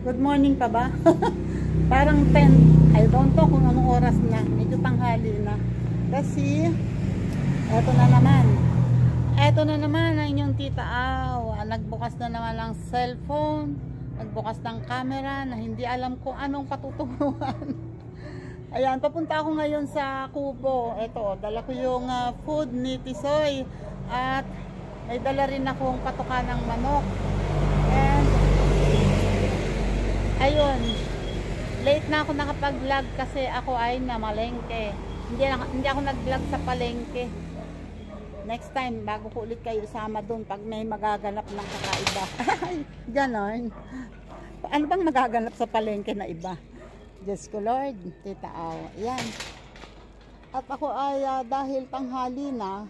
Good morning pa ba? Parang 10. I don't know kung anong oras na. Medyo tanghali na. Kasi, eto na naman. Eto na naman ang inyong tita Aw. Nagbukas na naman ng cellphone. Nagbukas ng camera na hindi alam kung anong patutunguhan. Ayan, papunta ako ngayon sa Kubo. Eto, dala ko yung food ni Tisoy. At may dala rin akong patuka ng manok. And ayun, late na ako nakapag-vlog kasi ako ay namalengke. Hindi ako nag-vlog sa palengke. Next time, bago ko ulit kayo isama doon pag may magaganap ng kakaiba. Ganon. Ano bang magaganap sa palengke na iba? Diyos ko Lord, tita Aw. Ayan. At ako ay dahil tanghali na,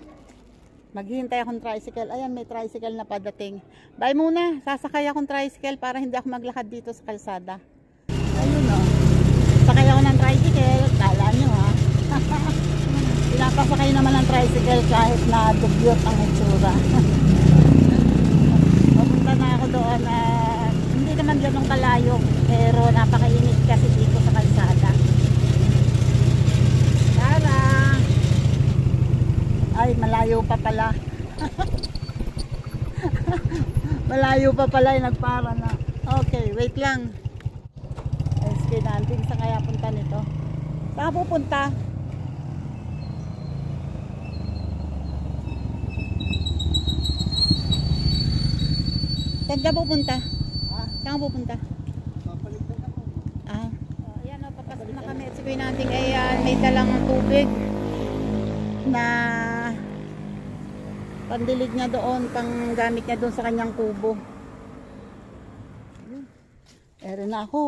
maghihintay akong tricycle. Ayan, may tricycle na padating. Bye muna. Sasakay akong tricycle para hindi ako maglakad dito sa kalsada. Ayun o. Sakay ako ng tricycle. Kala nyo ha. Pinapasakay naman ng tricycle kahit na dugyot ang itsura. Papunta na ako doon. Hindi naman ganun kalayo. Pero napakainit kasi dito sa kalsada. Ay, malayo pa pala. Malayo pa pala, nagpara na. Okay, wait lang. Ayos kayo natin sa kaya punta nito. Saan pupunta? Saan ka pupunta? Saan ka pupunta? Ayan o, papasok na kami. At si kuya natin ay may dalang tubig na pandilig niya doon, pang gamit niya doon sa kanyang kubo. Ere na ako,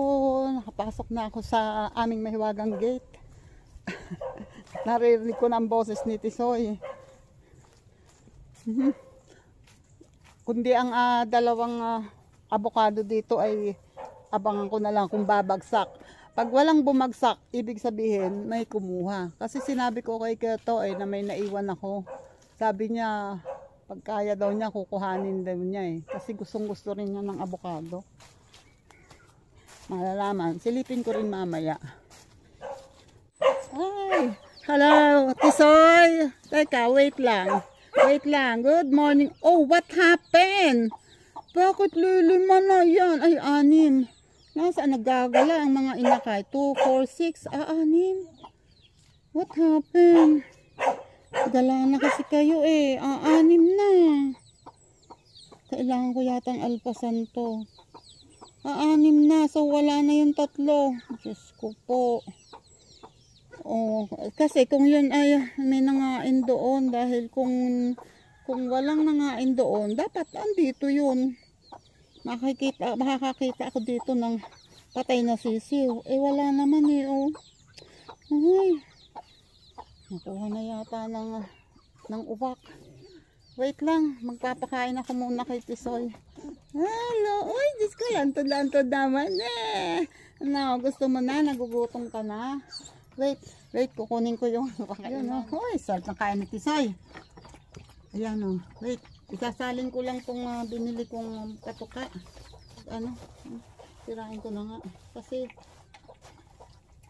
nakapasok na ako sa aming mahiwagang gate. Naririnig ko na ang boses ni Tisoy. Kundi ang dalawang avocado dito ay abangan ko na lang kung babagsak. Pag walang bumagsak, ibig sabihin may kumuha. Kasi sinabi ko kay Keto na may naiwan ako. Sabi niya, pag kaya daw niya, kukuhanin daw niya eh. Kasi gustong gusto rin niya ng avocado. Malalaman. Silipin ko rin mamaya. Ay! Hello! Tisoy! Teka, wait lang. Wait lang. Good morning. Oh, what happened? Bakit lilima na yan? Ay, 6. Nasaan nagagala ang mga inakay? 2, 4, 6, 6. What happened? Gala na kasi kayo eh. 6 na. Kailangan ko yata ang alpasan to. 6 na. So wala na yung 3. Diyos ko po. Oh, kasi kung yun ay may nangain doon. Dahil kung walang nangain doon, dapat andito yun. Makakakita ako dito ng patay na sisiw. Eh wala naman eh oh. Ay. Nakuha na yata ng uwak. Wait lang, magpapakain ako muna kay Tisoy. Hello. Uy, Diyos ko, lantod-lantod naman eh. Ano, gusto mo na? Nagugutom ka na? Wait, kukunin ko yung ayun oh. Uy, sarap ng kain ni Tisoy. Ayan oh, wait. Isasalin ko lang kung binili kong patuka. Ano, sirain ko na nga. Kasi,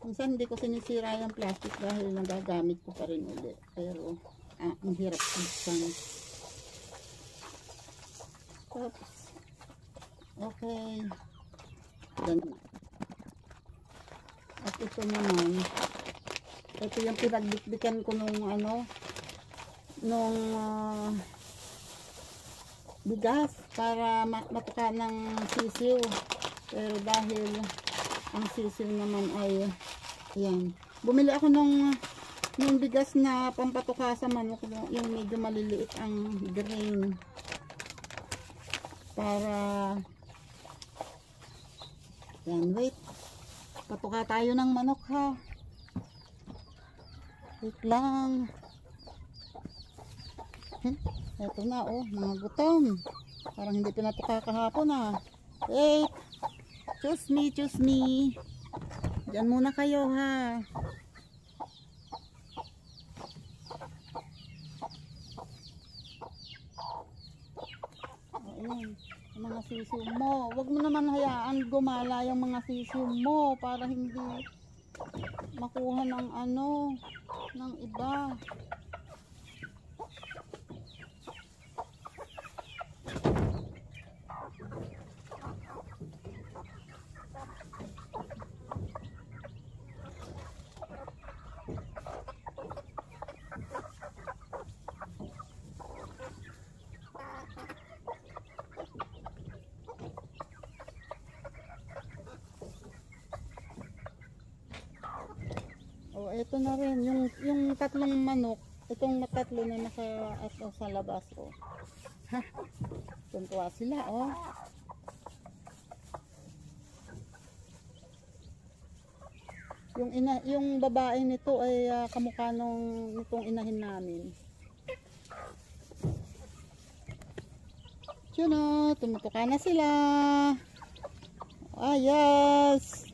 minsan hindi ko sinisira yung plastic dahil nagagamit ko pa rin ulit. Pero, ang hirap minsan. Oops. Okay. Ganun. At ito naman, ito yung pinagbitbikan ko nung bigas para matuka ng sisiw. Pero dahil ang sisiw naman ay ayan. Bumili ako nung bigas na pampatuka sa manok, yung medyo maliliit ang grain. Para yan, wait. Patuka tayo ng manok ha. Wait lang. Ito na oh, mga gutom. Parang hindi pinatuka kahapon ah. Wait. Choose me. Diyan muna kayo ha. Ayan. Mga sisiw mo. Huwag mo naman hayaan gumala yung mga sisiw mo para hindi makuha ng ano, ng iba. Oh, ito na rin yung tatlong manok, itong tatlo na nasa sa labas oh. Ha. Tuntua sila oh. Yung babae nito ay kamukha nitong inahin namin. Yun oh, tumutuka na sila. Ah, yes.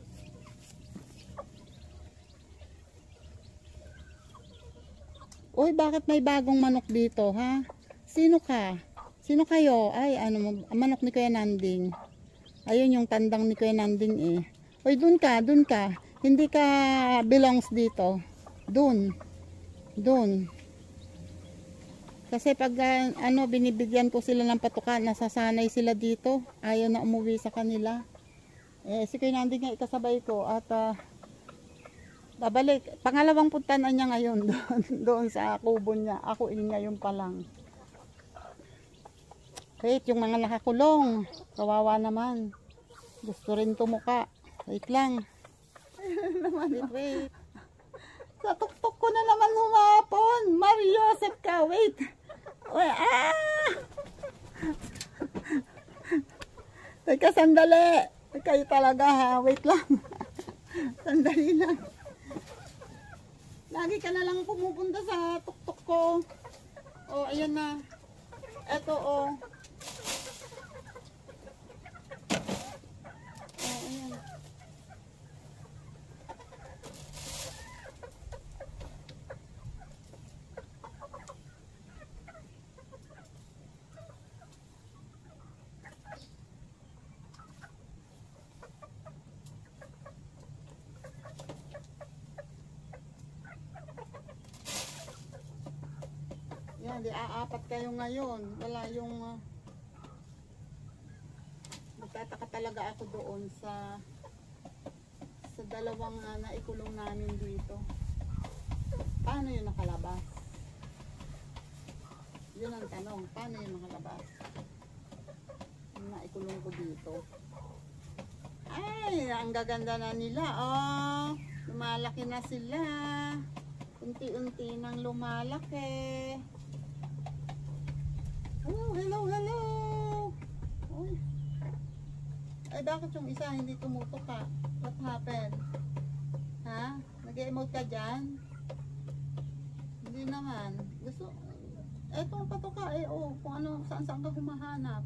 Uy, bakit may bagong manok dito, ha? Sino ka? Sino kayo? Ay, ano, manok ni Kuya Nanding. Ayun yung tandang ni Kuya Nanding eh. Uy, dun ka. Hindi ka belongs dito. Dun. Kasi pag binibigyan ko sila ng patuka, nasasanay sila dito. Ayaw na umuwi sa kanila. Eh, si Kuya Nanding nga ikasabay ko at babalik. Pangalawang puntahan niya ngayon doon sa kubo niya. Ako ngayon pa lang. Wait, yung mga nakakulong. Kawawa naman. Gusto rin tumuka. Wait lang. Wait. Sa tuktok ko na naman humapon. Mario Joseph ka. Wait. Teka, sandali. Kayo talaga ha. Wait lang. Sandali lang. Lagi ka na lang pumupunta sa tuktok ko. Oh, ayan na. Eto, oh. Oh, ayan. Yan, di aapat kayo ngayon. Wala yung nagtataka talaga ako doon sa dalawang naikulong namin dito. Paano yun nakalabas? Yun ang tanong. Paano yun nakalabas? Yung naikulong ko dito. Ay, ang gaganda na nila. Oh, lumalaki na sila. Unti-unti nang lumalaki. Oh, hello. Uy. Ay, bakit yung isa hindi tumutuka? What happened? Ha? Nag-emote ka dyan? Hindi naman. Gusto, etong patuka eh, oh, kung ano, saan ka humahanap.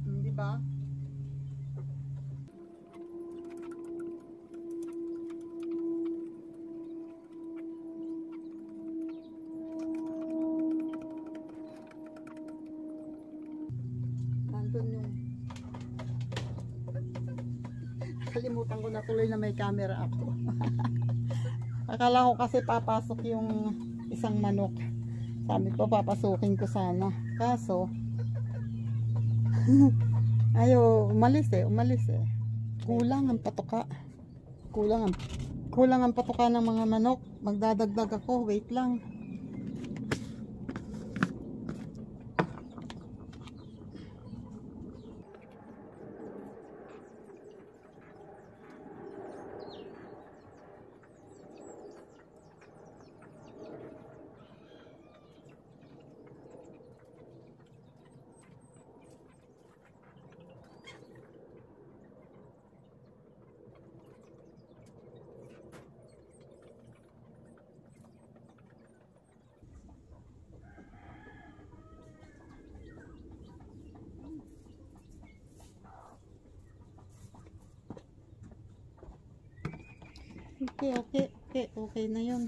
Di ba? Kalimutan ko na tuloy na may camera ako. Akala ko kasi papasok yung isang manok. Sabi ko papasukin ko sana. Kaso ayaw, umalis eh. Kulang ang patuka. Kulang ang patuka ng mga manok. Magdadagdag ako. Wait lang. Okay na yun.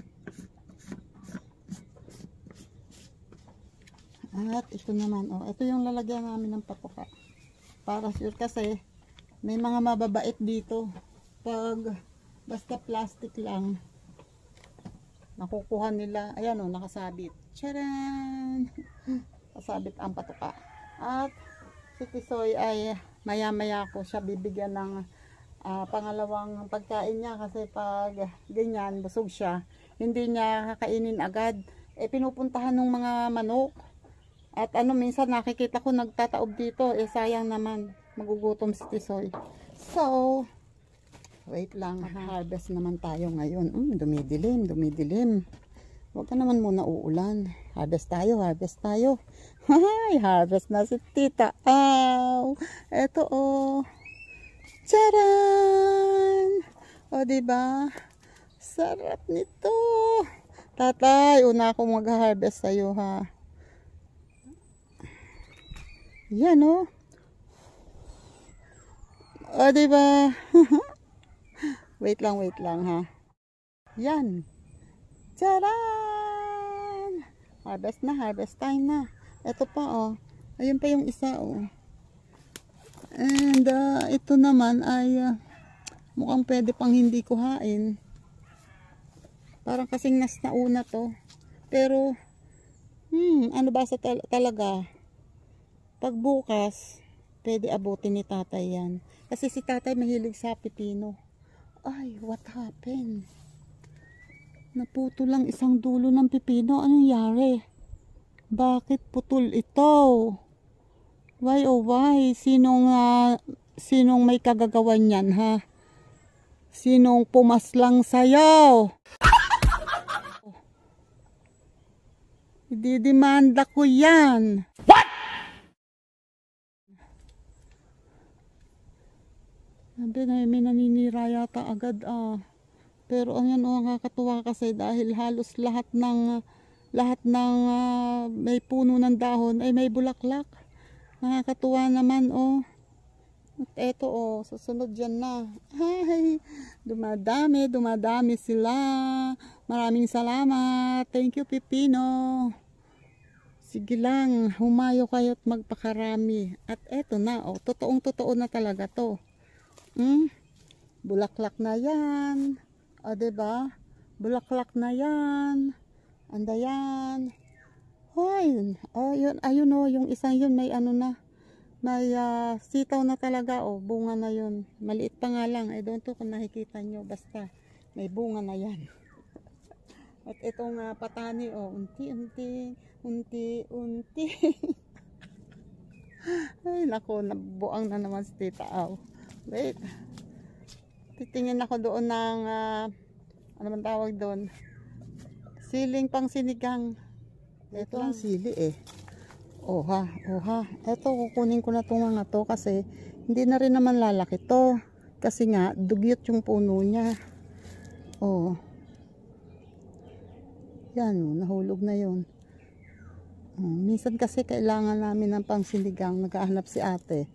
At ito naman, oh, ito yung lalagyan namin ng patuka. Para sure kasi, may mga mababait dito. Pag basta plastic lang, nakukuha nila. Ayan, oh, nakasabit. Charan! Kasabit ang patuka. At si Tisoy ay maya-maya ko siya bibigyan ng pangalawang pagkain niya kasi pag ganyan, busog siya, hindi niya kakainin agad. Pinupuntahan ng mga manok. At minsan nakikita ko nagtataob dito. Sayang naman. Magugutom si Tisoy. So, wait lang. Harvest naman tayo ngayon. Dumidilim, dumidilim. Huwag ka naman muna uulan. Harvest tayo, harvest tayo. Hay, harvest na si Tita. Eto oh. Charan! O, diba? Sarap nito. Tatay, una akong mag-harvest sa'yo, ha. Yan, oh. O, diba? Wait lang, ha. Yan. Charan! Harvest na, harvest time na. Ito pa, oh. Ayun pa yung isa, oh. And, ito naman ay mukhang pwede pang hindi kuhain. Parang kasing nas na una to. Pero, ano ba sa talaga? Pag bukas, pwede abutin ni tatay yan. Kasi si tatay mahilig sa pipino. Ay, what happened? Naputo lang isang dulo ng pipino. Anong yari? Bakit putol ito? Why oh why? Sinong may kagagawan yan, ha? Sinong pumaslang sayo? Ididemanda ko yan. What? Sabi na may naninira yata agad Pero ang yan nakakatuwa kasi dahil halos lahat ng may puno ng dahon ay may bulaklak. Nakakatuwa naman At eto susunod dyan na. Ay, dumadami sila. Maraming salamat. Thank you, Pipino. Sige lang, humayo kayo at magpakarami. At eto na, totoong-totoo na talaga to. Bulaklak na yan. Diba? Bulaklak na yan. Anda yan. Hoy, yun, ayun yung isang yun may na. May sitaw na talaga bunga na yun. Maliit pa nga lang. I don't know kung nakikita nyo. Basta may bunga na yan. At itong patani unti-unti. Ay nako, nabuang na naman si Tita Wait. Titingin ako doon ng ano man tawag doon? Siling pang sinigang. Ito ang sili Oha. Ito kukunin ko na itong mga to kasi hindi na rin naman lalaki to. Kasi nga dugyot yung puno niya. Yan, nahulog na yun. Minsan kasi kailangan namin ng pangsinigang. Naghahanap si ate.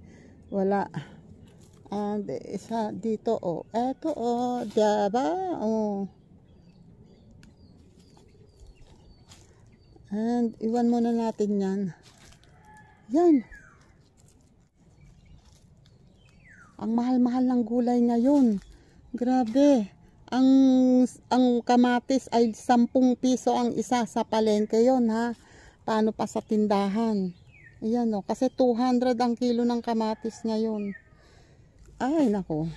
Wala. And isa dito eto diba? And iwan muna natin yan. Yan. Ang mahal-mahal ng gulay ngayon. Grabe. Ang kamatis ay 10 piso ang isa sa palengke yon, ha. Paano pa sa tindahan? Ayan kasi 200 ang kilo ng kamatis ngayon. Ay nako.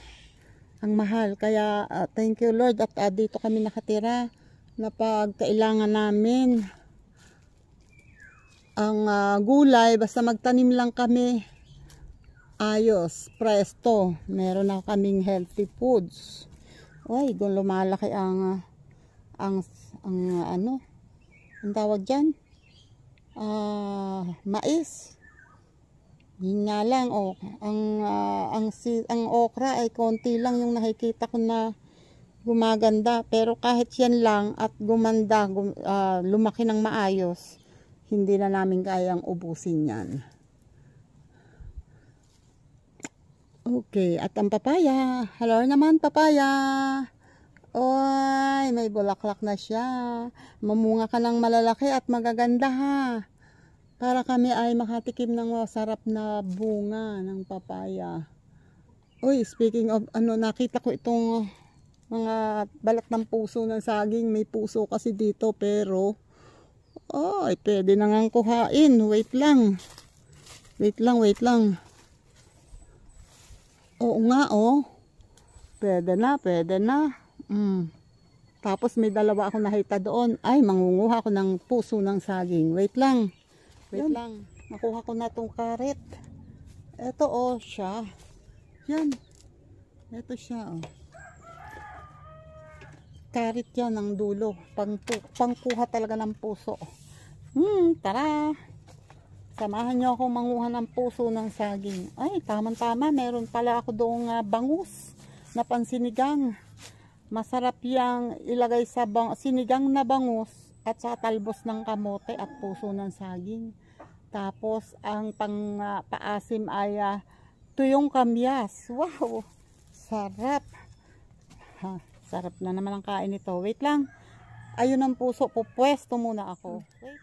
Ang mahal. Kaya thank you Lord at dito kami nakatira na pag kailangan namin ang gulay, basta magtanim lang kami, ayos, presto, meron na kaming healthy foods. Uy, kung lumalaki ang tawag dyan, mais. Yun nga lang ang okra ay konti lang yung nakikita ko na gumaganda, pero kahit yan lang at gumanda, lumaki ng maayos, hindi na namin kayang ubusin yan. Okay, at ang papaya. Hello naman papaya. Oy, may bulaklak na siya. Mamunga ka ng malalaki at magaganda, ha. para kami ay makatikim ng masarap na bunga ng papaya. Uy, speaking of ano, nakita ko itong mga balat ng puso ng saging. May puso kasi dito pero ay pwede na ngang kuhain. Wait lang. Wait lang. Oo nga oh. Pwede na. Tapos may dalawa ako nakita doon. Ay, mangunguha ako ng puso ng saging. Wait lang. Nakuha ko na tong karet. Ito oh, siya. Yan. Ito siya oh. Karet yan ng dulo. Pangkuha talaga ng puso. Tara. Samahan nyo ako manguha ng puso ng saging. Ay, tama. Meron pala ako doong bangus na pansinigang. Masarap yang ilagay sa sinigang na bangus at sa talbos ng kamote at puso ng saging. Tapos ang paasim ay tuyong kamyas. Wow! Sarap! Sarap na naman ang kain nito. Wait lang. Ayun ang puso. Pupwesto muna ako. Wait.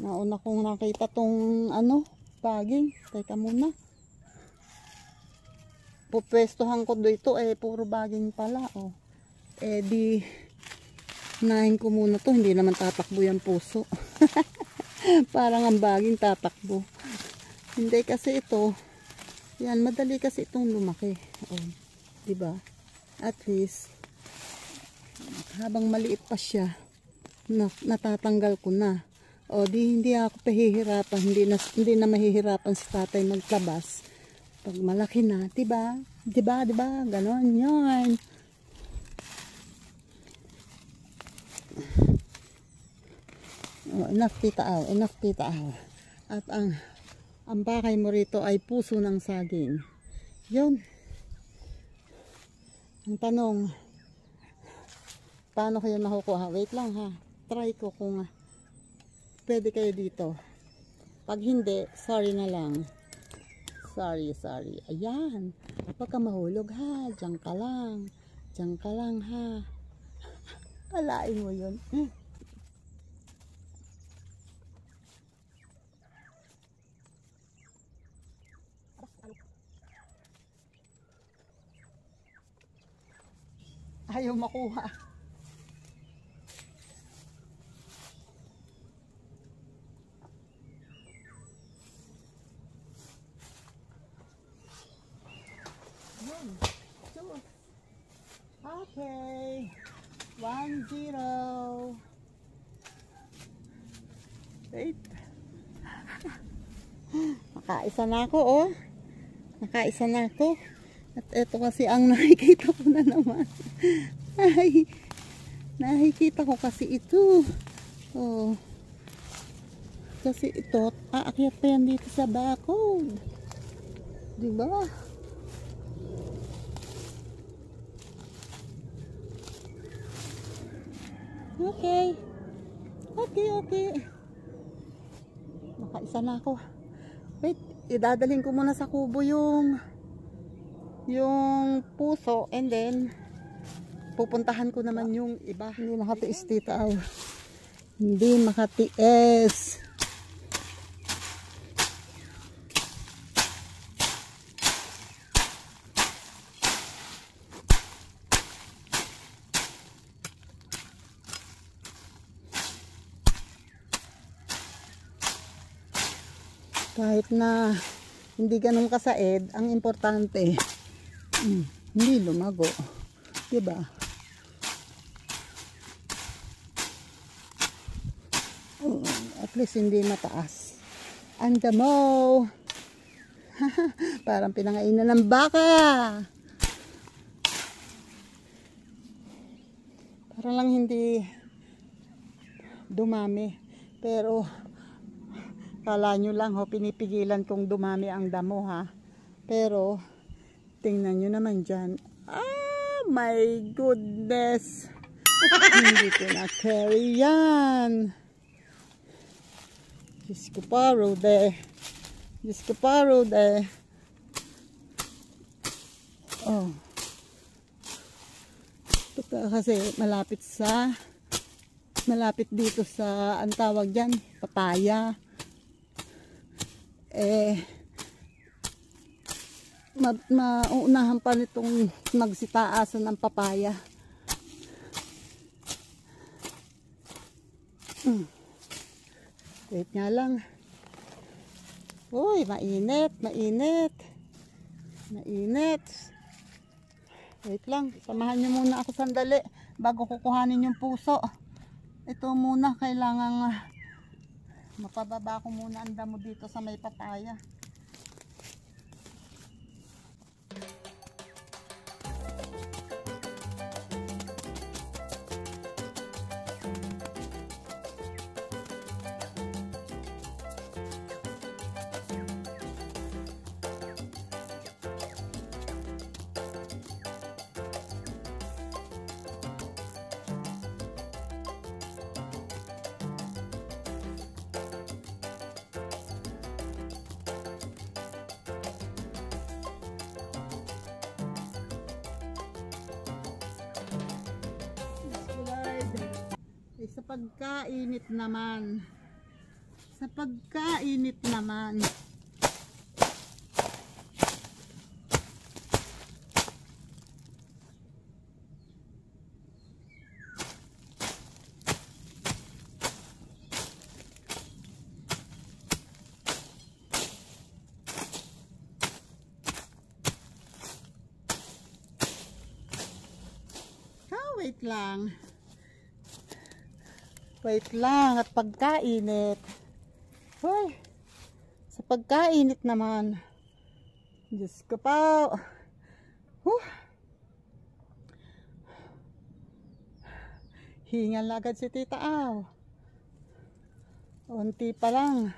Nauna kong nakita tong baging. Teka muna. Pupwestohan ko dito puro baging pala oh. Di nahin ko muna to, hindi naman tatakbo yung puso. Parang ang baging tatakbo. Hindi kasi ito. Yan, madali kasi itong lumaki. Oh, 'di ba? At least habang maliit pa siya, natatanggal ko na. O hindi ako pahihirapan, hindi na mahihirapan si tatay magtabas. Pag malaki na, diba? Ganon yun. Oh, enough tita aw. At ang bakay mo rito ay puso ng saging. Yun. Ang tanong, paano kayo nakukuha? Wait lang ha. Try ko kung pwede kayo dito. Pag hindi, sorry na lang. Sorry. Ayan. Huwag ka mahulog ha. Diyan ka lang ha. Alain mo yun. Ayaw makuha. Okay. 1-0. Wait. Nakaisa na ako oh. At ito kasi ang nakikita ko na naman. Ay, nakikita ko kasi ito. Oh. Kasi ito, aakyat pa yan dito sa bakod. Diba? Okay. Nakaisa na ako. Wait, idadalhin ko muna sa kubo yung puso and then pupuntahan ko naman yung iba. Hindi makatiis tita aw. Hindi makatiis. Kahit na hindi ganun kasaid, ang importante hindi lumago, diba? At least hindi mataas ang damo. Parang pinangainan ng baka. Parang lang hindi dumami, pero kala nyo lang pinipigilan kong dumami ang damo ha. Pero tingnan nyo naman dyan. Oh my goodness. Hindi ko na carry yan. Diyos ko paro de. Oh. Ito kasi malapit dito sa ang tawag dyan, papaya. mauunahan pa nitong magsitaasan ng papaya. Wait nga lang. Uy, mainit, mainit. Mainit. Wait lang, samahan niyo muna ako sandali bago kukuhanin yung puso. Ito muna, kailangan mapababa ko muna ang damo dito sa may papaya. Sa pagkainit naman. Sa pagkainit naman. Wait lang. Wait lang, at pagkainit. Hoy, sa pagkainit naman. Diyos ko pa. Hingal agad si Tita Aw. Unti pa lang.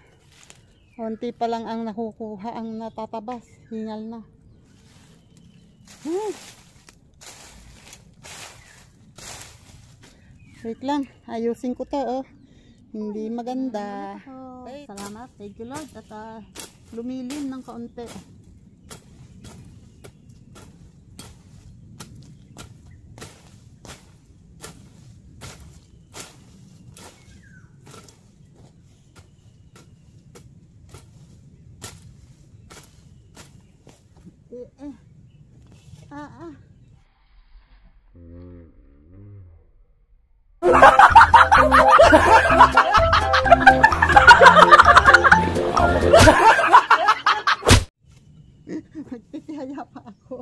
Unti pa lang ang nakukuha, ang natatabas. Hingal na. Wait lang, ayusin ko to, oh. Hindi maganda. Salamat, thank you Lord. At lumilim ng kaunti. Magtitihaya pa ako.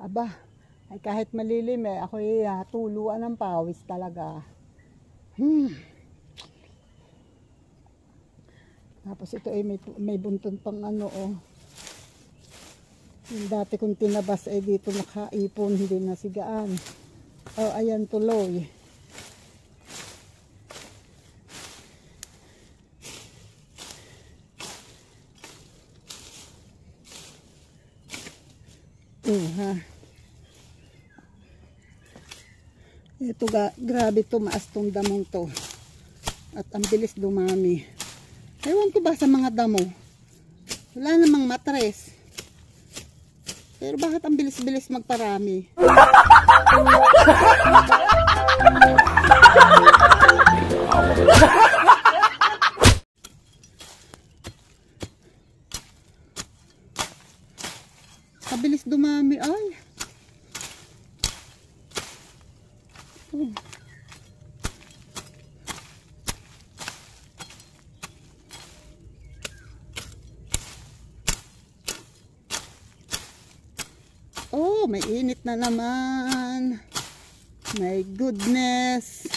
Aba, ay kahit malilim ako'y tuluan ng pawis talaga. Tapos ito ay may bunton pang ano, oh. Yung dati kong tinabas ay dito nakaipon, hindi nasigaan. Oh, ayan tuloy. Ito grabe tumaas tong damong to. At ang bilis dumami. Ewan ko ba sa mga damo? Wala namang matres. Pero bakit ang bilis-bilis magparami? Mabilis dumami ay. Oh, may init na naman. My goodness.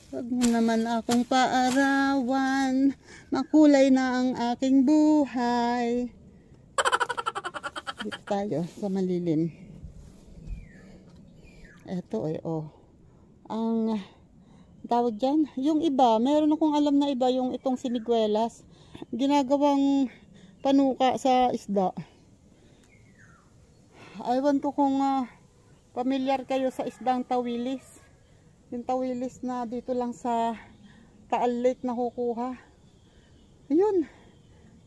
Huwag mo naman akong paarawan. Makulay na ang aking buhay. Dito tayo sa malilim. Eto oh. Ang tawag dyan, yung iba, meron akong alam na iba, yung itong siniguelas, ginagawang panuka sa isda. Aywan ko kung pamilyar kayo sa isdang tawilis. Yung tawilis na dito lang sa Taal Lake nakukuha. Ayun.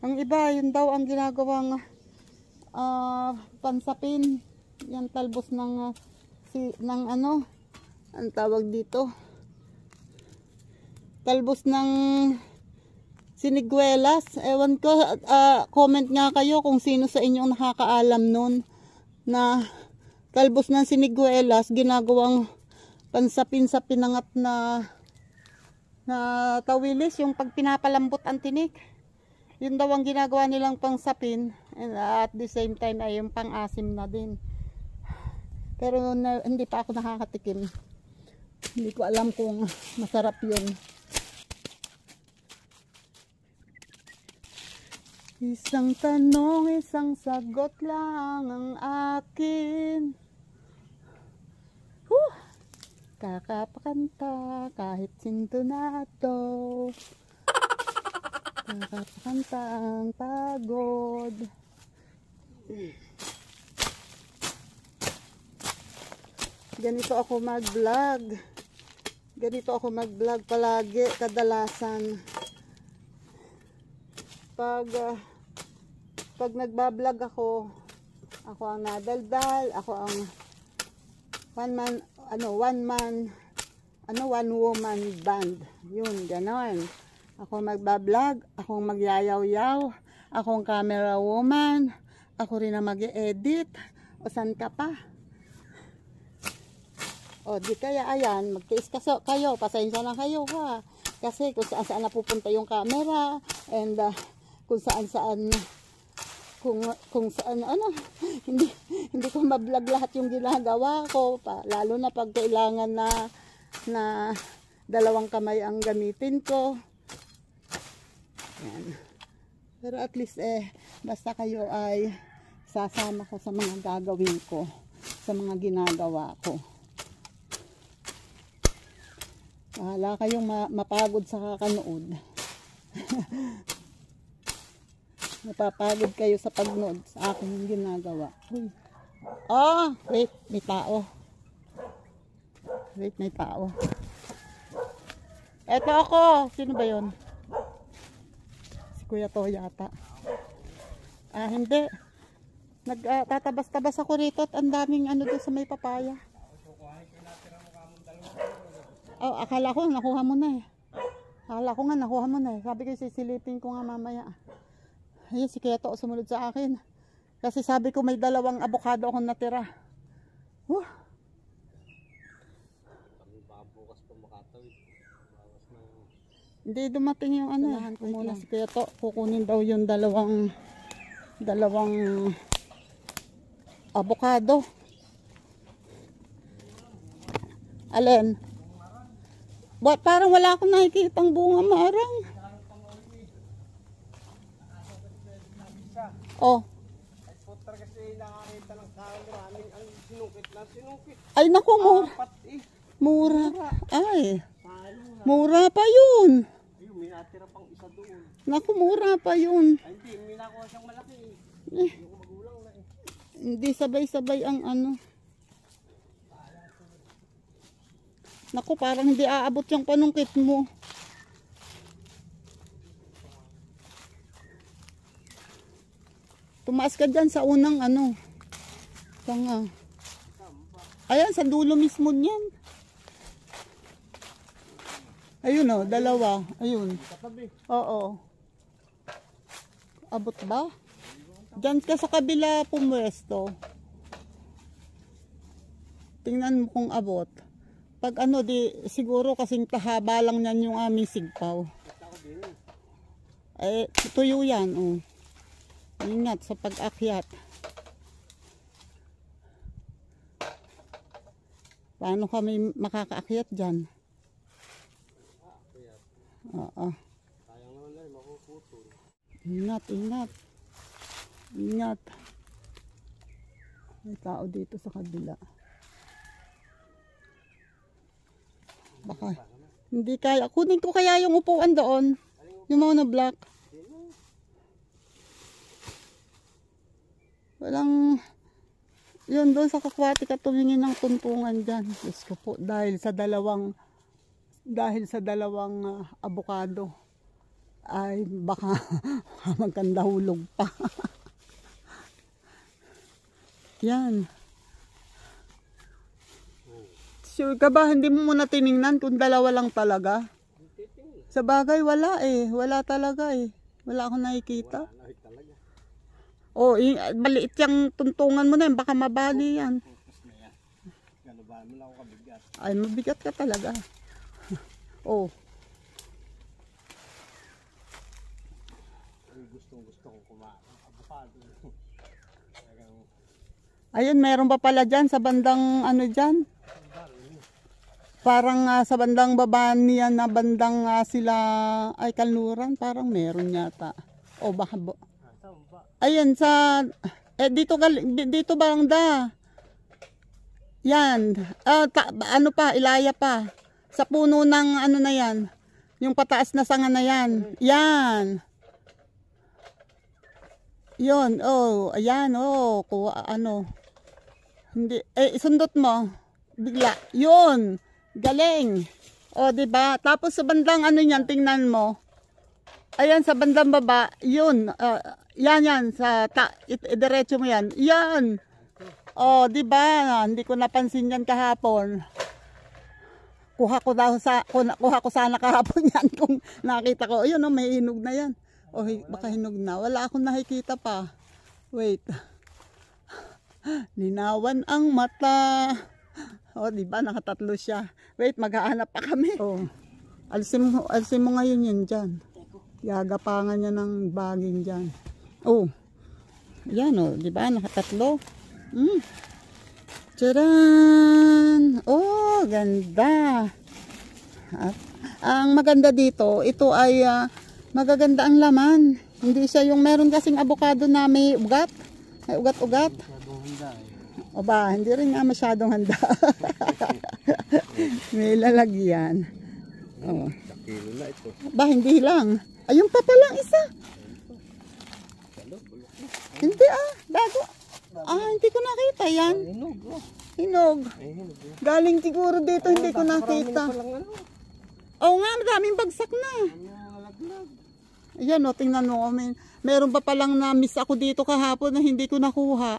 Ang iba, yun daw ang ginagawang pansapin. Yan talbos ng ano, ang tawag dito. Talbos ng siniguelas. Ewan ko, comment nga kayo kung sino sa inyong nakakaalam nun na talbos ng siniguelas ginagawang pansapin sa pinangat na tawilis, yung pag pinapalambot ang tinik. Yun daw ang ginagawa nilang pangsapin, and at the same time ay yung pang-asim na din. Pero hindi pa ako nakakatikim. Hindi ko alam kung masarap yun. Isang tanong, isang sagot lang ang akin. Kakapakanta kahit sintonado. Kakapakanta ang pagod. Ganito ako mag-vlog. Ganito ako mag-vlog palagi, kadalasan. Pag nagba-vlog ako ang nadaldal, ako ang one woman band. Yun, ganon. Ako magba-vlog, akong magyayaw-yaw, akong camera woman, ako rin ang mag-edit. O san ka pa? O di kaya ayan, magtiis kayo, pasensya na kayo ha. Kasi kung saan napupunta yung camera, and kung saan hindi ko ma-vlog lahat yung ginagawa ko, lalo na pag kailangan na dalawang kamay ang gamitin ko. Yan. Pero at least basta kayo ay sasama ko sa mga gagawin ko, sa mga ginagawa ko. Wala kayong mapagod sa kakanood. Napapagod kayo sa pagnood sa aking ginagawa. Uy. Wait, may tao. Wait, may tao. Eto ako. Sino ba yon? Si Kuya to yata. Hindi. Tatabas-tabas ako rito at ang daming ano doon sa may papaya. Akala ko nakuha mo na eh. Akala ko nga nakuha mo na eh. Sabi ko sisilipin ko nga mamaya. Ayun, si Keto sumunod sa akin. Kasi sabi ko may 2 avocado akong natira. Hindi dumating yung ano. Muna si Keto. Kukunin daw yung 2 avocado. Alin? Parang wala akong nakikitang bunga, marang. Ay naku, mura. Ay, mura pa yun. May natira pang isa doon. Naku, mura pa yun. Ay, hindi, may nakuha siyang malaki yung magulang na Hindi sabay-sabay ang ano. Naku, parang hindi aabot yung panungkit mo. Tumaas ka dyan sa unang ano. Tanga. Ayan, sa dulo mismo niyan. Ayun o, 2. Ayun. Oo. Abot ba? Diyan ka sa kabila pumwesto. Tingnan mo kung abot. Pag ano, siguro kasing tahaba lang yan yung aming sigpaw. Tuyo yan. Ingat sa pag-akyat. Paano kami makakaakyat dyan? Oo. sayang naman makuputol. Ingat. May tao dito sa kabila. Baka hindi kaya. Kunin ko kaya yung upuan doon. Yung mga na-black. Walang... Yun, doon sa kakwati ka tumingin ng tuntungan dyan. Diyos ko po, dahil sa dalawang abukado ay baka magkanda hulog pa. Yan. Sure ka ba, hindi mo muna tiningnan kung dalawa lang talaga? Sa bagay, wala eh. Wala talaga eh. Wala akong nakikita. Oh, maliit yung tuntungan mo na yun. Baka mabali yan. Ay, mabigat ka talaga. Oh. Gusto kong kumain. Abukado. Ayun, meron pa pala dyan sa bandang ano dyan. Parang sa bandang baba niya na bandang sila ay Kanluran. Parang meron yata. O baka ayun sa dito banda. Yan. Ano pa, Ilaya pa. Sa puno ng ano na yan. Yung pataas na sanga na yan. Yan. Yun. Oh, ayan oh, ano. Hindi sundot mo. Bigla. Yun. Galing. O, di ba? Tapos sa bandang ano niyan, tingnan mo. Ayan sa bandang baba, yun. Yan sa diretso mo yan. Yan. Oh, di ba? Hindi ko napansin yan kahapon. Kuha ko sana kahapon yan kung nakita ko. Ayun, oh, may hinog na yan. Oh, baka hinog na. Wala akong nakikita pa. Wait. Linawan ang mata. Oh, di ba? Nakatatlo siya. Wait, maghahanap pa kami. Oh. Alisin mo ngayon yan dyan. Gagapangan niya ng baging dyan. Oh. Yan oh, di ba? Nakatatlo. Tcharan! Oh, ganda. At ang maganda dito, ito ay magaganda ang laman. Hindi siya yung meron kasing abukado na may ugat. May ugat-ugat. O ba, hindi rin nga masyadong handa. May lalagyan. Oh. Kilo na ito. Ba, hindi lang. Ayun pa palang isa. Hindi bago. Hindi ko nakita yan. Hinog. Hinog. Galing siguro dito, hindi ko nakita. Oo nga, maraming bagsak na. Ayan o, tingnan mo. Meron pa palang na-miss ako dito kahapon na hindi ko nakuha.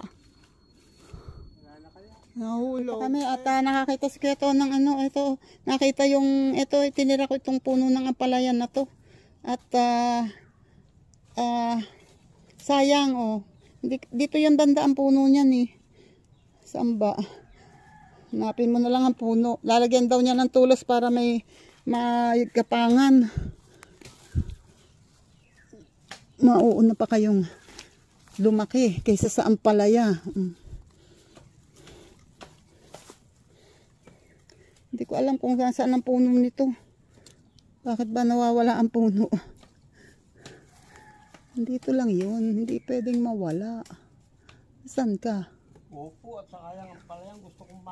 Nahulog. Kami at nakakita si Keto ng ano, ito, nakita yung, ito, itinira ko itong puno ng ampalayan na to. At, sayang, oh. Dito yung banda ang puno niyan, eh. Saan ba? Hanapin mo na lang ang puno. Lalagyan daw niya ng tulos para may gapangan. Mauuna pa kayong lumaki kaysa sa ampalaya. Hindi ko alam kung saan ang puno nito. Bakit ba nawawala ang puno? Dito lang yun. Hindi pwedeng mawala. Saan ka? Opo, at saka yung palayang gusto kong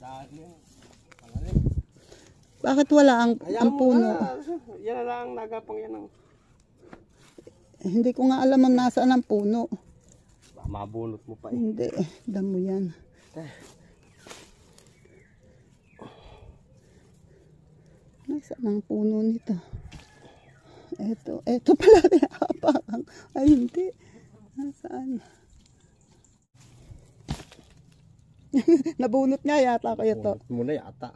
dahil palalim. Bakit wala ang puno? Yan lang nagapang yan. Hindi ko nga alam ang nasaan ang puno. Mabunot mo pa eh. Hindi. Damo yan. Nasaan ang puno nito? Eto pala rin. Ay, hindi. Nasaan? Nabunot nga yata ko ito. Bunot mo na yata.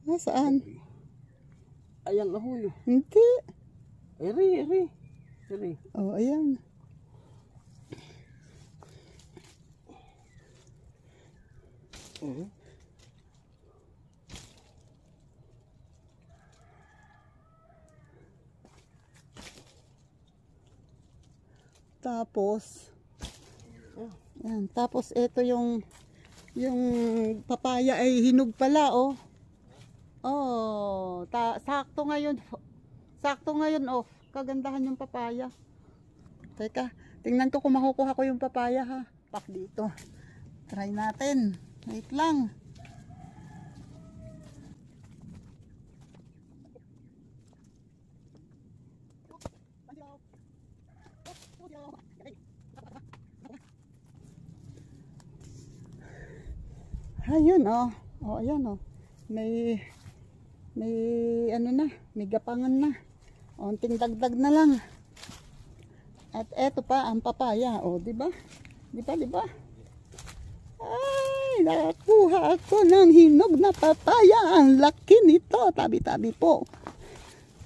Nasaan? Ayan, nahuli. Hindi. Eri. Oh, ayan. Tapos, yan. Tapos ito yung papaya ay hinog pala, oh. Oh, sakto ngayon. Oh. Kagandahan yung papaya. Teka, tingnan ko kung makukuha ko yung papaya, ha. Pak dito. Try natin. Wait lang. Ayun oh. Oh, ayan oh. May ano na, may gapangan na. Onting dagdag na lang. At eto pa ang papaya, oh, di ba? Di ba, di ba? Ay, nakakuha ako ng hinog na papaya. Ang laki nito, tabi-tabi po.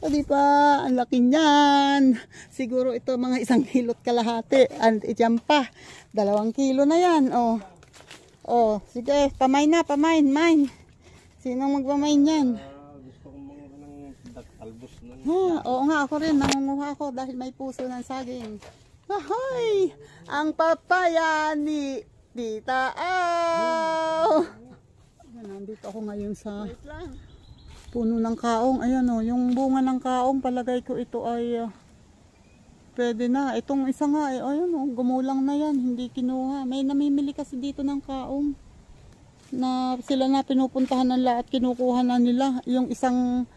O, di ba? Ang laki niyan. Siguro ito mga 1 kilot kalahati. And iyan pa, 2 kilo na yan, oh. Oh, sige, pamain na, pamain, mine. Sinong magpamain yan? Gusto kong mga ng talbos na. Oo nga, ako rin, nangunguha ako dahil may puso ng saging. Ahoy! Ang papaya ni Tita Au! Nandito ako ngayon sa puno ng kaong. Ayan o, yung bunga ng kaong, palagay ko ito ay pwede na. Itong isa nga, ayan o, gumulang na yan, hindi kinuha. May namimili kasi dito ng kaong na sila na pinupuntahan ng lahat, kinukuha na nila. Yung isang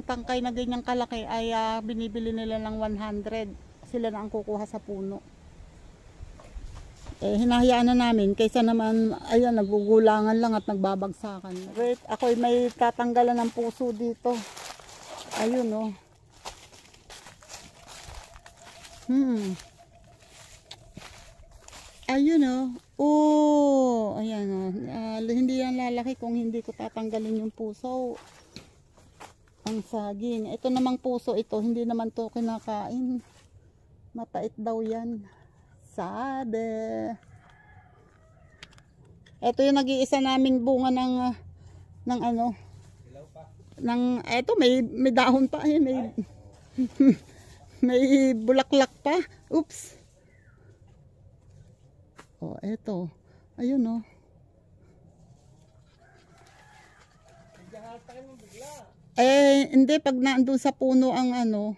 tangkay na ganyang kalaki ay binibili nila ng 100. Sila na ang kukuha sa puno. Hinahayaan na namin kaysa naman ayan, nagugulangan lang at nagbabagsakan. Wait, ako'y may tatanggalan ng puso dito. Ayun oh. Ayun oh. Oh, ayan oh. Hindi yan lalaki kung hindi ko tatanggalin yung puso. Ang saging. Ito namang puso ito, hindi naman to kinakain. Mapait daw yan. Sabi. Ito yung nag-iisa naming bunga ng ano. Ng, eto may dahon pa eh. May, may bulaklak pa. Oops. Oh, eto. Ayun oh. Hindi. Pag naandun sa puno ang ano.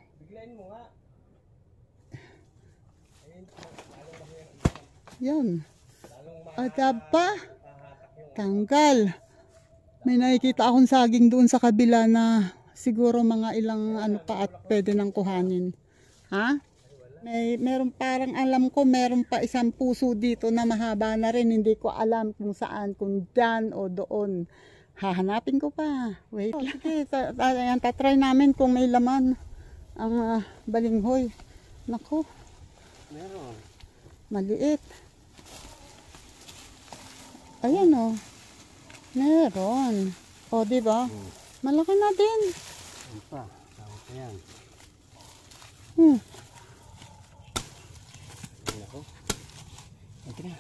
Yan. At pa. Tanggal. May nakikita akong saging doon sa kabila na siguro mga ilang ano pa at pwede nang kuhanin. Ha? Meron parang alam ko meron pa isang puso dito na mahaba na rin. Hindi ko alam kung saan, kung dyan o doon. Hahanapin ko pa. Wait lang. Sige, tatry namin kung may laman ang balinghoy. Naku. Meron. Maliit. Ayan o. Meron. O, diba? Malaki na din. Ayan pa. Tawag pa yan. Ayan ako. Okay na.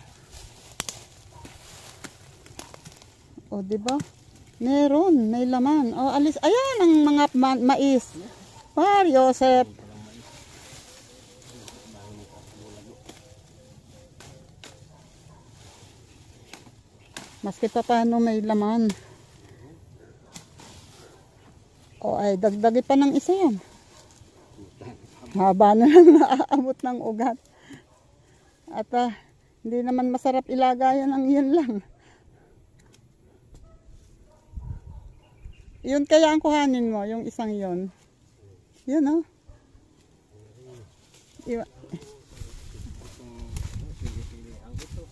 O, diba? Meron. May laman. O, alis. Ayan ang mga mais. Par, Joseph. Maski pa paano may laman. O ay dagdagi pa ng isa yan. Haba na lang naaabot ng ugat. At hindi naman masarap ilagayan ng iyan lang. Yun kaya ang kuhanin mo, yung isang yon. Yun oh.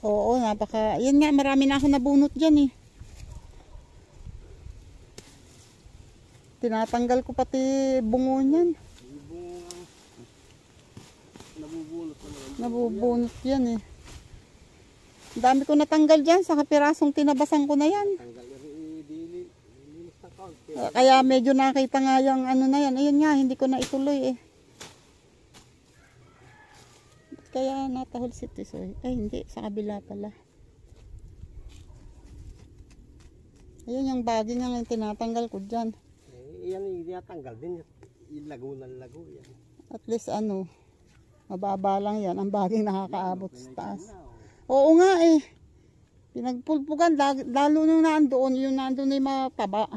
Oo, napaka, yan nga, marami na ako nabunot dyan eh. Tinatanggal ko pati bungo niyan. Nabubunot yan eh. Dami ko natanggal dyan, sa kapirasong tinabasan ko na yan. Kaya medyo nakita nga yung ano na yan. Ayun nga, hindi ko na ituloy eh. Kaya natahol si Tisoy. Ay hindi, sa kabila pala. Ayun yung bagay nga yung tinatanggal ko dyan. Yan yung tinatanggal din. Ilago na lago yan. At least ano, mababa lang yan. Ang bagay nakakaabot sa taas. Oo nga eh. Pinagpulpugan, lalo nung naandoon, yung naandoon ay mapaba.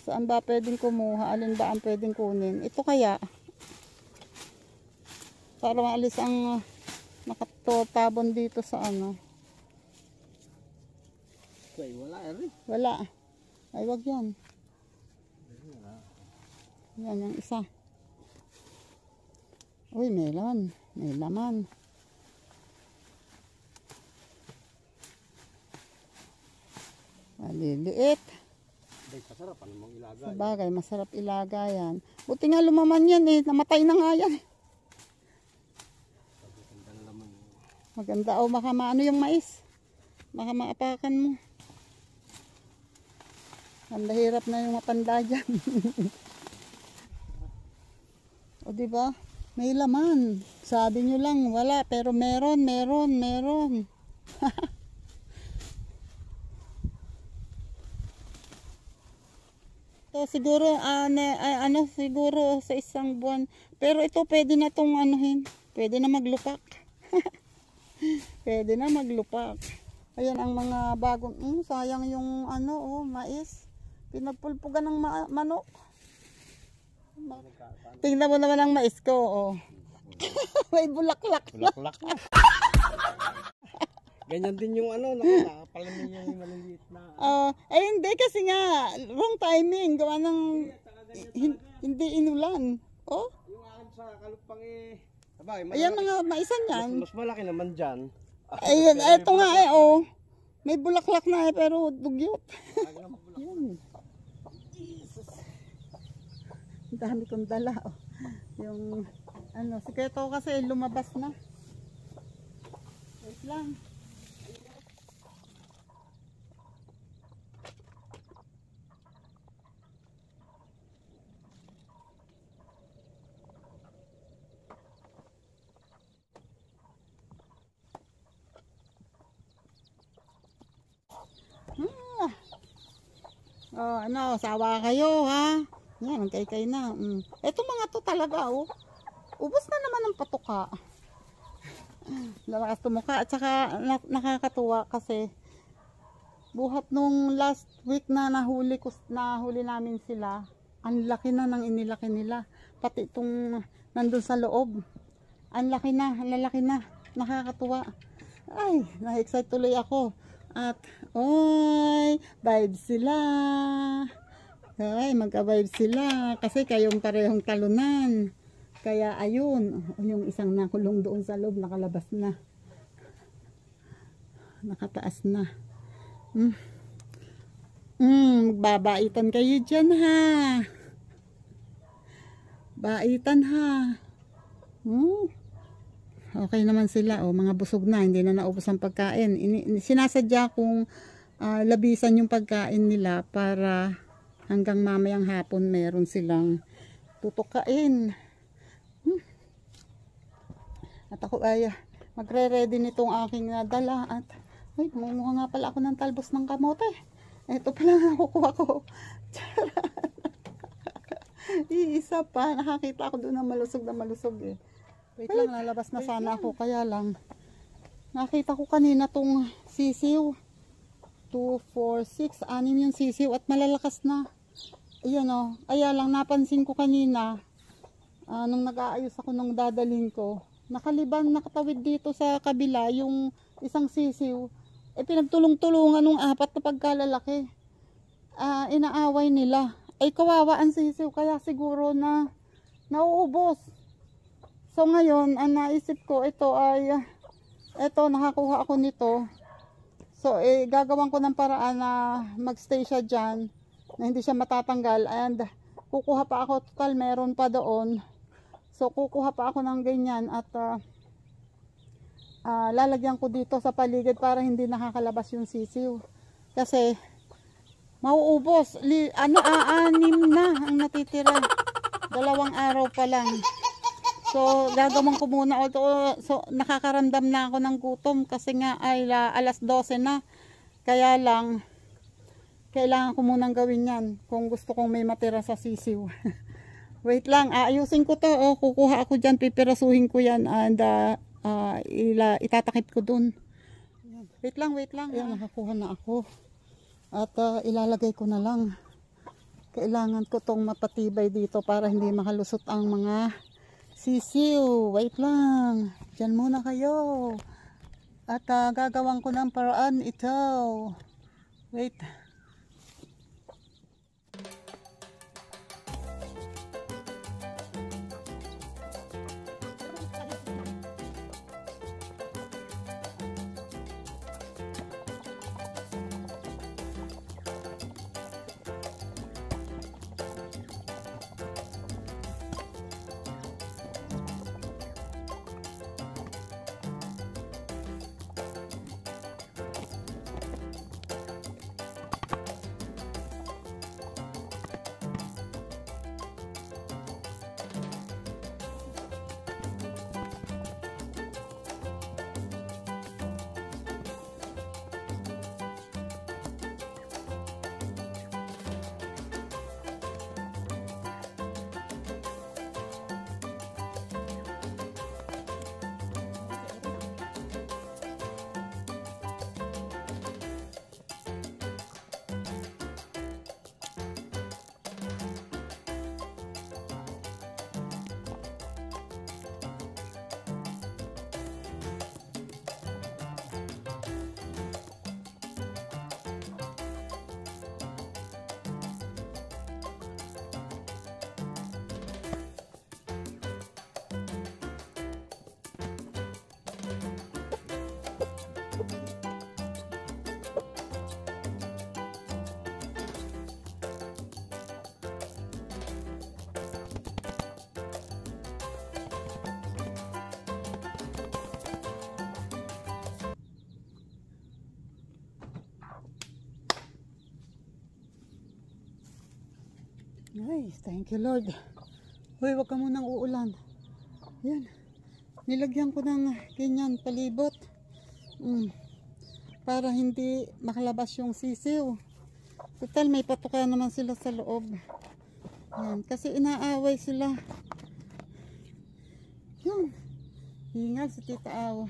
Saan ba pwedeng kumuha? Alin ba ang pwedeng kunin? Ito kaya. Para maalis ang nakatotabon dito sa ano. Ay, wala rin. Wala. Ay, wag yan. Yan yung isa. Uy, melon. May laman. Maliliit. Ay, pasarap. Ano mong ilagay? Sa bagay, masarap ilaga yan. Buti nga lumaman yan eh. Namatay na nga yan. Magandang laman. Maganda. O baka maano yung mais. Baka maapakan mo. Ang hirap na yung mapanda dyan. O diba? May laman. Sabi nyo lang wala. Pero meron. So, siguro, siguro sa isang buwan. Pero ito pwede na tong anuhin. Pwede na maglupak. Pwede na maglupak. Ayan ang mga bagong, sayang yung mais. Pinagpulpugan ng manok. Tingnan mo naman ang mais ko, oh. May bulaklak. Bulaklak na. Ganyan din yung nakapalamin yung maliliit na. Ay hindi kasi nga, wrong timing. Gawa ng, hindi inulan. Oh. Yung akin sa kalupang sabay, Ayan mga maisan yan. mas malaki naman dyan. Ayun, eto nga oh. May bulaklak na pero dugyot. Yan. Ang dami kong dala. Oh. Yung sikreto kasi lumabas na. Wait lang. Sawa kayo ha. Yan, kay na. Ito mga to talaga, oh. Ubos na naman ang patuka. Lakas tumuka. At saka nakakatuwa kasi buhat nung last week na nahuli namin sila. Ang laki na ng inilaki nila. Pati itong nandun sa loob. Ang laki na, ang lalaki na. Nakakatuwa. Ay, na-excite tuloy ako. At, vibes sila. Ay, magka-vibe sila kasi kayong parehong talunan. Kaya ayun, yung isang nakulong doon sa loob nakalabas na. Nakataas na. Babaitan kayo dyan ha. Baitan ha. Okay naman sila, mga busog na, hindi na naubos ang pagkain. Sinasadya kong labisan yung pagkain nila para hanggang mamayang hapon meron silang tutukain. At ako ay magre-ready nitong aking dala. At nangunguha nga pala ako ng talbos ng kamote. Ito pala ang nakukuha ko. Iisa pa. Nakakita ako doon ng malusog na malusog eh. Wait lang, lalabas na sana ako. Kaya lang, nakita ko kanina tong sisiw. 2, 4, 6, 6 yung sisiw at malalakas na. Ayan o. Kaya lang napansin ko kanina nung nag-aayos ako nung dadalhin ko. Nakatawid dito sa kabila yung isang sisiw. Pinagtulong-tulungan nung 4 na pagkalalaki. Inaaway nila. Ay kawawa ang sisiw kaya siguro na nauubos. So ngayon, ang naisip ko nakakuha ako nito. So gagawin ko ng paraan na magstay siya dyan. Na hindi siya matatanggal and kukuha pa ako, total meron pa doon, so kukuha pa ako ng ganyan at lalagyan ko dito sa paligid para hindi nakakalabas yung sisiw kasi mauubos. 6 na ang natitira, 2 araw pa lang. So gagawin ko muna so nakakaramdam na ako ng gutom kasi nga ay alas 12 na, kaya lang kailangan ko munang gawin yan kung gusto kong may matira sa sisiw. Wait lang, aayusin ko to. Kukuha ako dyan, pipirasuhin ko yan and itatakip ko dun. Wait lang. Ayan, nakakuha na ako. At ilalagay ko na lang. Kailangan ko tong mapatibay dito para hindi makalusot ang mga sisiw. Wait lang. Diyan muna kayo. At gagawin ko ng paraan ito. Wait. Nice, thank you Lord. Hoy, wag ka munang uulan. Yan. Nilagyan ko ng ganyan palibot. Para hindi makalabas yung sisiw. Total, may patuka naman sila sa loob. Yan, kasi inaaway sila. Yun. Hingal si Tita Aw.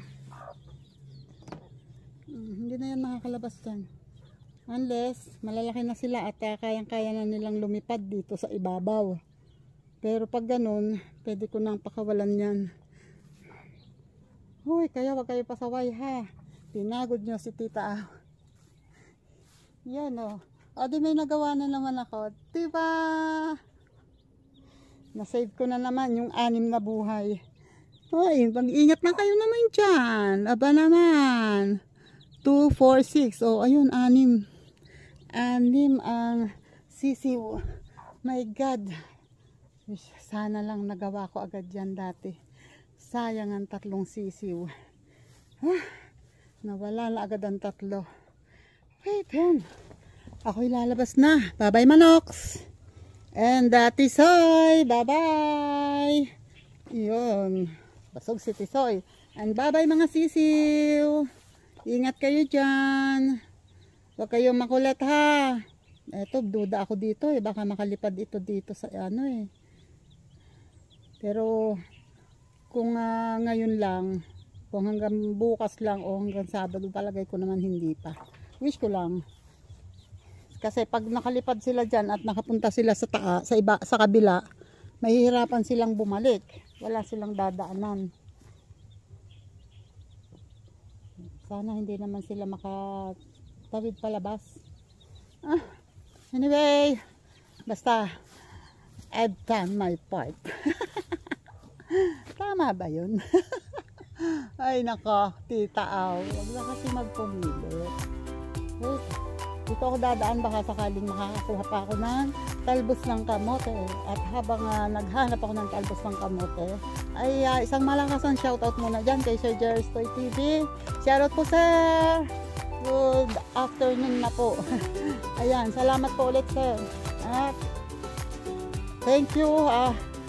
Hindi na yan makakalabas dyan. Unless malalaki na sila at kayang-kaya na nilang lumipad dito sa ibabaw. Pero pag ganun, pwede ko nang pakawalan yan. Hoy, kaya wag kayo pasaway ha. Pinagod nyo si Tita Aw. Yan o. O di may nagawa na naman ako. Diba? Nasave ko na naman yung 6 na buhay. Hoy, mag-ingat na kayo naman dyan. Aba naman. 2, 4, 6. O ayun, 6. 6 ang sisiw. My God. Sana lang nagawa ko agad yan dati. Sayang ang 3 sisiw. Nawala na agad ang 3. Wait, yan. Ako'y lalabas na. Bye-bye, Manox. And Tisoy. Bye-bye. Yun. Basog si Tisoy. And bye-bye mga sisiw. Ingat kayo dyan. Huwag kayong makulit ha. Eto, duda ako dito eh. Baka makalipad ito dito sa ano eh. Pero kung ngayon lang, kung hanggang bukas lang o hanggang Sabado, palagay ko naman hindi pa. Wish ko lang. Kasi pag nakalipad sila dyan at nakapunta sila sa sa kabila, mahihirapan silang bumalik. Wala silang dadaanan. Sana hindi naman sila makatawid palabas. Anyway, basta I've done my part. Tama ba yun? Ay nako, Tita Aw, huwag na kasi magpumilit. Wait, dito ako dadaan, baka sakaling makakakuha pa ako ng talbos ng kamote. At habang naghanap ako ng talbos ng kamote, ay isang malakasang shoutout muna dyan kay Sir Jerry's Toy TV. Shoutout po sir! Good afternoon na po. Ayan, salamat po ulit sir. At thank you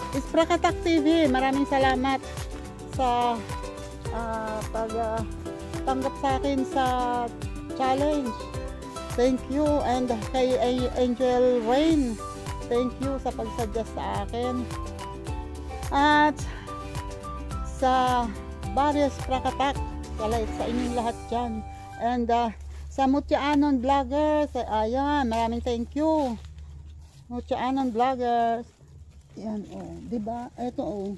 Isprakatak TV, maraming salamat sa pagtanggap sa akin sa challenge. Thank you. And kay Angel Rain, thank you sa pagsuggest sa akin. At sa Barrios Prakatak, sa inyong lahat dyan. And sa Mutya-anon Vloggers, ayan, maraming thank you. Mutya-anon Vloggers. Yan, oh, diba? Ito, oh.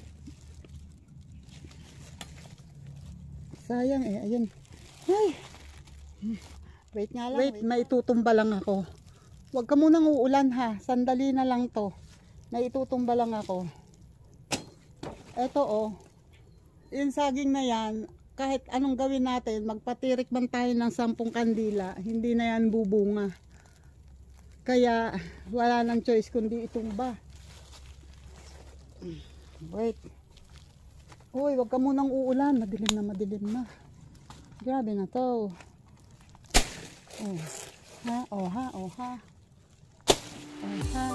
Sayang eh, ayun. Ay. Wait nga lang. Wait, may itutumba lang ako. Huwag ka munang uulan ha. Sandali na lang to. May itutumba lang ako. Eto oh. Yung saging na yan, kahit anong gawin natin, magpatirik man tayo ng 10 kandila, hindi na yan bubunga. Kaya wala nang choice kundi itumba. Wait. Uy, wag ka munang uulan. Madilim na, madilim na. Grabe na to. Oh. Ha, oh ha, oh ha. Oh ha.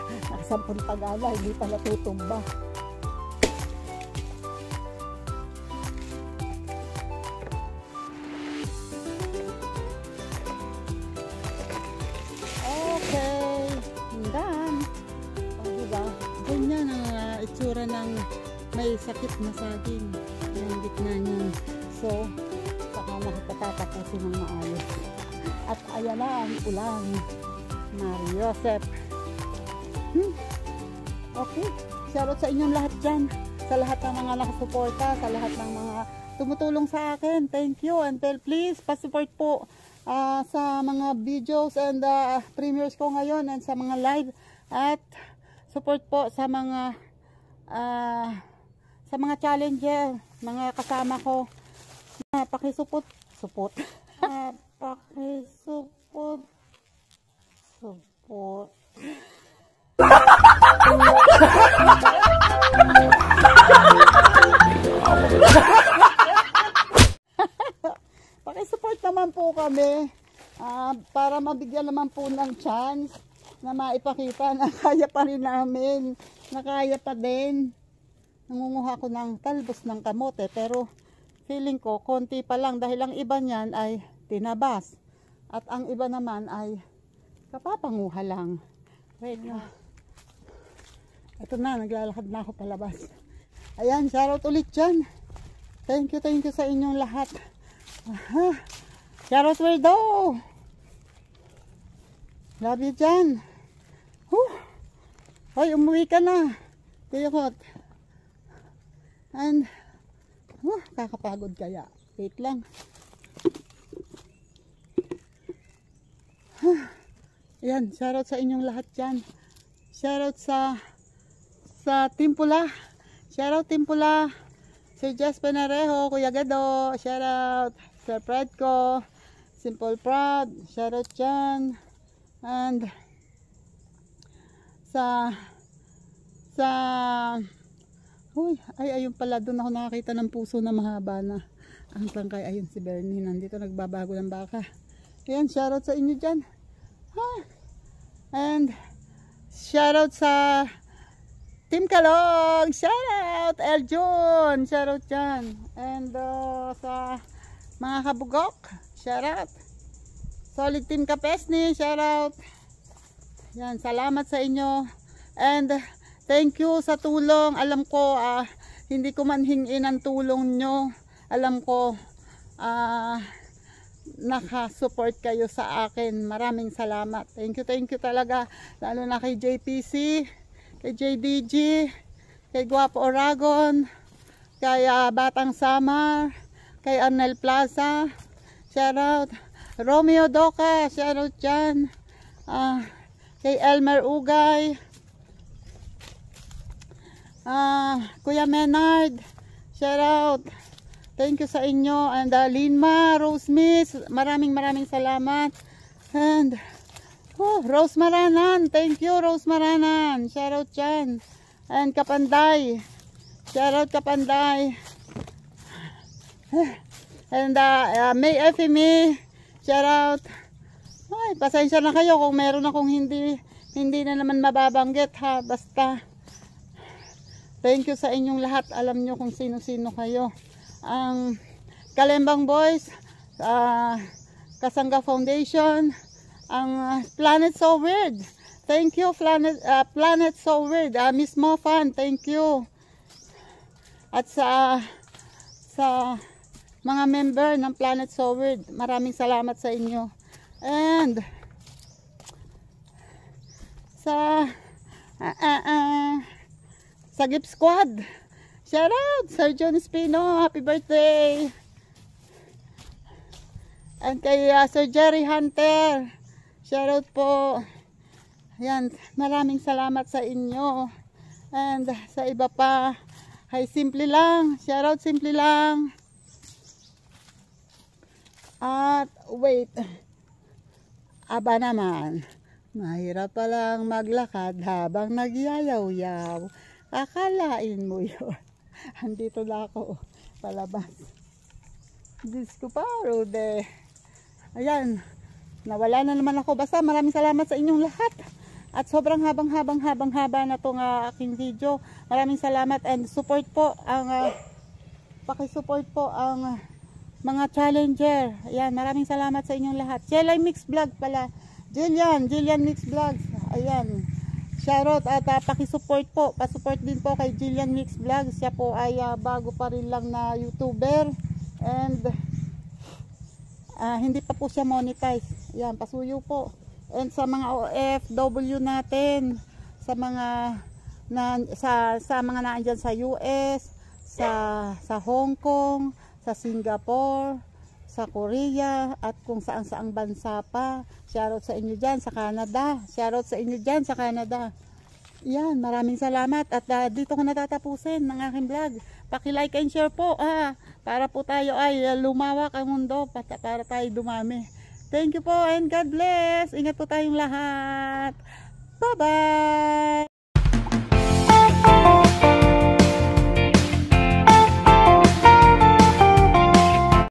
Nakasampung tagala, hindi pala tutumba. Itsura ng may sakit na saging yung gitna niyan. So saka nakapatatapusin ng maayos. At ayan na ang ulan. Mario Joseph. Okay, shoutout sa inyong lahat dyan, sa lahat ng mga nakasuporta, sa lahat ng mga tumutulong sa akin. Thank you, and please pasupport po sa mga videos and premieres ko ngayon and sa mga live, at support po sa mga challenger, mga kasama ko. Pakisupot pakisupot pakisupport naman po kami, para mabigyan naman po ng chance na maipakita na kaya pa rin namin, na kaya pa din. Nangunguha ko ng talbos ng kamote, pero feeling ko konti pa lang dahil ang iba niyan ay tinabas at ang iba naman ay kapapanguha lang. Wait na. Ito na, naglalakad na ako palabas. Ayan, shoutout ulit dyan. Thank you sa inyong lahat. Shoutout Weirdo. Love you dyan. Hoy, umuwi ka na. Kayakot. And kakapagod kaya. Wait lang. Ayan, shoutout sa inyong lahat dyan. Shoutout sa Team Pula. Shoutout Team Pula. Sir Jess Penarejo, Kuya Gado. Shoutout Sir Fredco, Simple Proud. Shoutout dyan. And ayun pala, doon ako nakakita ng puso na mahaba na ang tangkay. Ayun si Bernie, nandito nagbabago ng baka. Ayan, shoutout sa inyo dyan. And shoutout sa Team Kalog. Shoutout Eljon, shoutout dyan. And sa mga kabugok, shoutout. Solid Team Kapesni, shoutout. Yan, salamat sa inyo. And thank you sa tulong. Alam ko, hindi ko man hingin ang tulong nyo. Alam ko, nakasupport kayo sa akin. Maraming salamat. Thank you talaga. Lalo na kay JPC, kay JDG, kay Guapo Oragon, kay Batang Samar, kay Arnel Plaza. Shoutout. Romeo Doca, shoutout dyan. Kay Elmer Ugay, Kuya Menard, shoutout. Thank you sa inyo. And Linma, Rose Miss, maraming salamat. And Rose Maranan, thank you Rose Maranan, shoutout dyan. And Kapanday, shoutout Kapanday. And May FME, shoutout. Ay, pasensya na kayo kung meron akong hindi na naman mababanggit ha. Basta thank you sa inyong lahat. Alam nyo kung sino-sino kayo. Ang Kalembang Boys, Kasangga Foundation, ang Planet So Weird. Thank you Planet So Weird. Miss Mofan, thank you. At sa mga member ng Planet So Weird, maraming salamat sa inyo. And sa Sagip Squad. Shout out Sir John Espino, happy birthday. And kay Sir Jerry Hunter, shout out po. Yan, maraming salamat sa inyo. And sa iba pa, hi Simple lang, shout out Simple lang. At wait, aba naman, mahirap palang maglakad habang nagyayaw-yaw. Akalain mo yun. Andito na ako, palabas. Diyos ko pa, Rude. Ayan, nawala na naman ako. Basta maraming salamat sa inyong lahat. At sobrang haba na itong aking video. Maraming salamat and support po ang pakisupport po ang mga challenger. Ayan, maraming salamat sa inyong lahat. Jelly Mix Vlog pala. Jillian Mix Vlogs. Ayan. Shoutout at pakisupport po. Pasupport din po kay Jillian Mix Vlogs. Siya po ay bago pa rin lang na YouTuber. And hindi pa po siya monetize. Ayan, pasuyo po. And sa mga OFW natin, sa mga mga naandyan sa US, sa Hong Kong, sa Singapore, sa Korea, at kung saan-saang bansa pa. Shoutout sa inyo dyan sa Canada. Shoutout sa inyo dyan sa Canada. Yan, maraming salamat. At dito ko natatapusin ng aking vlog. Paki-like and share po para po tayo ay lumawak ang mundo, para tayo dumami. Thank you po and God bless. Ingat po tayong lahat. Bye-bye.